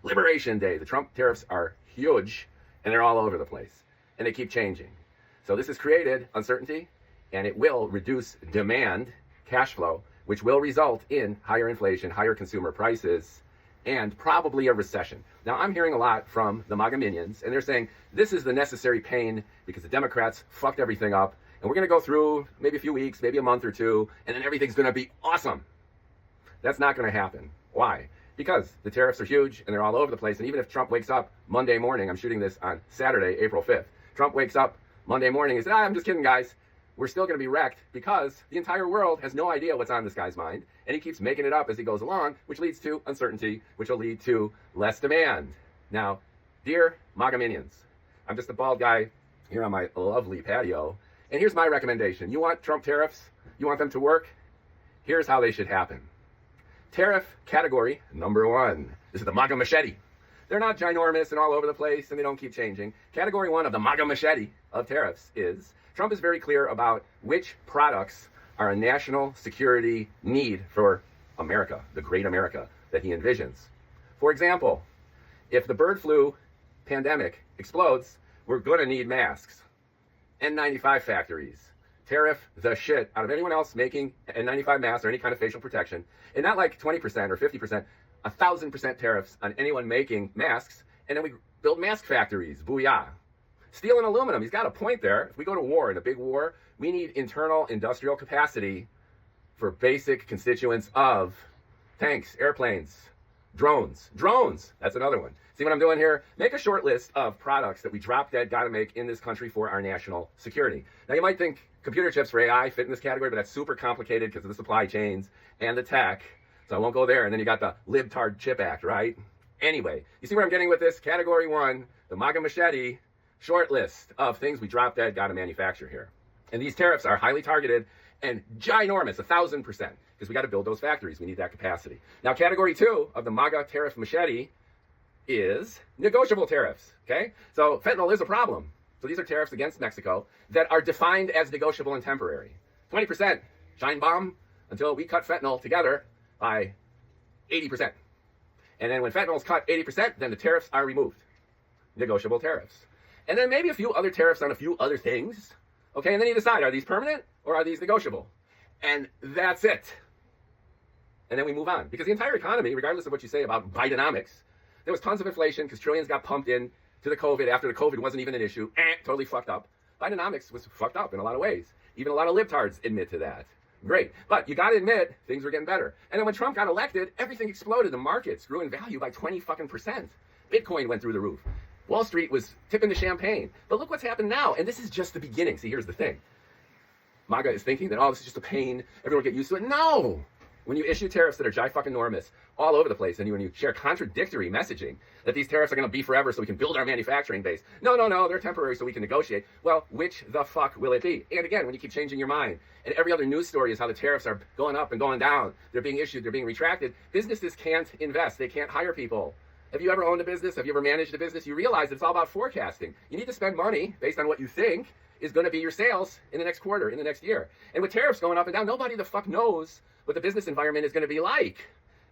Liberation Day. The Trump tariffs are huge, and they're all over the place, and they keep changing. So this has created uncertainty, and it will reduce demand, cash flow, which will result in higher inflation, higher consumer prices, and probably a recession. Now, I'm hearing a lot from the MAGA minions, and they're saying this is the necessary pain because the Democrats fucked everything up, and we're going to go through maybe a few weeks, maybe a month or two, and then everything's going to be awesome. That's not going to happen. Why? Because the tariffs are huge, and they're all over the place, and even if Trump wakes up Monday morning, I'm shooting this on Saturday, April 5th, Trump wakes up Monday morning and says, I'm just kidding, guys. We're still going to be wrecked because the entire world has no idea what's on this guy's mind, and he keeps making it up as he goes along, which leads to uncertainty, which will lead to less demand. Now, dear MAGA minions, I'm just a bald guy here on my lovely patio, and here's my recommendation. You want Trump tariffs? You want them to work? Here's how they should happen. Tariff category number 1. This is the MAGA Machete. They're not ginormous and all over the place, and they don't keep changing. Category 1 of the MAGA Machete of tariffs is Trump is very clear about which products are a national security need for America, the great America that he envisions. For example, if the bird flu pandemic explodes, we're going to need masks. N95 factories. Tariff the shit out of anyone else making N95 masks or any kind of facial protection. And not like 20% or 50%, 1,000% tariffs on anyone making masks. And then we build mask factories. Booyah. Steel and aluminum, he's got a point there. If we go to war, in a big war, we need internal industrial capacity for basic constituents of tanks, airplanes, drones. Drones, that's another one. See what I'm doing here? Make a short list of products that we drop dead got to make in this country for our national security. Now, you might think computer chips for AI fit in this category, but that's super complicated because of the supply chains and the tech. So I won't go there. And then you got the Libtard Chip Act, right? Anyway, you see where I'm getting with this? Category 1, the MAGA Machete, short list of things we drop dead got to manufacture here. And these tariffs are highly targeted and ginormous, 1,000%, because we got to build those factories. We need that capacity. Now, category 2 of the MAGA tariff machete is negotiable tariffs, okay? So fentanyl is a problem. So these are tariffs against Mexico that are defined as negotiable and temporary. 20%, shine bomb, until we cut fentanyl together by 80%. And then when fentanyl's cut 80%, then the tariffs are removed. Negotiable tariffs. And then maybe a few other tariffs on a few other things. Okay, and then you decide, are these permanent or are these negotiable? And that's it. And then we move on. Because the entire economy, regardless of what you say about Bidenomics, there was tons of inflation because trillions got pumped in to the COVID after the COVID wasn't even an issue. Totally fucked up. Bidenomics was fucked up in a lot of ways. Even a lot of libtards admit to that. Great. But you got to admit, things were getting better. And then when Trump got elected, everything exploded. The markets grew in value by 20%. Bitcoin went through the roof. Wall Street was tipping the champagne. But look what's happened now. And this is just the beginning. See, here's the thing. MAGA is thinking that, this is just a pain. Everyone will get used to it. No! When you issue tariffs that are gi-fucking-normous all over the place, and when you share contradictory messaging that these tariffs are going to be forever so we can build our manufacturing base. No, they're temporary so we can negotiate. Well, which the fuck will it be? And again, when you keep changing your mind, and every other news story is how the tariffs are going up and going down, they're being issued, they're being retracted, businesses can't invest, they can't hire people. Have you ever owned a business? Have you ever managed a business? You realize it's all about forecasting. You need to spend money based on what you think is going to be your sales in the next quarter, in the next year. And with tariffs going up and down, nobody the fuck knows what the business environment is going to be like.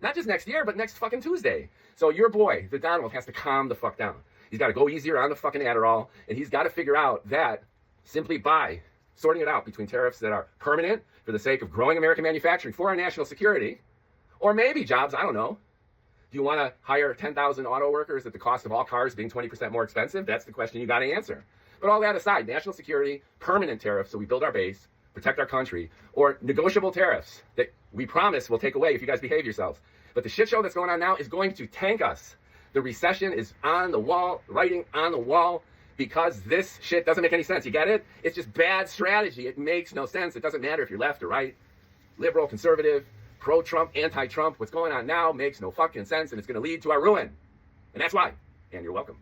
Not just next year, but next fucking Tuesday. So your boy, the Donald, has to calm the fuck down. He's got to go easier on the fucking Adderall, and he's got to figure out that simply by sorting it out between tariffs that are permanent for the sake of growing American manufacturing for our national security, or maybe jobs, I don't know. Do you want to hire 10,000 auto workers at the cost of all cars being 20% more expensive? That's the question you got to answer. But all that aside, national security, permanent tariffs so we build our base, protect our country, or negotiable tariffs that we promise will take away if you guys behave yourselves. But the shit show that's going on now is going to tank us. The recession is on the wall, writing on the wall, because this shit doesn't make any sense. You get it? It's just bad strategy. It makes no sense. It doesn't matter if you're left or right, liberal, conservative, pro-Trump, anti-Trump. What's going on now makes no fucking sense, and it's going to lead to our ruin. And that's why. And you're welcome.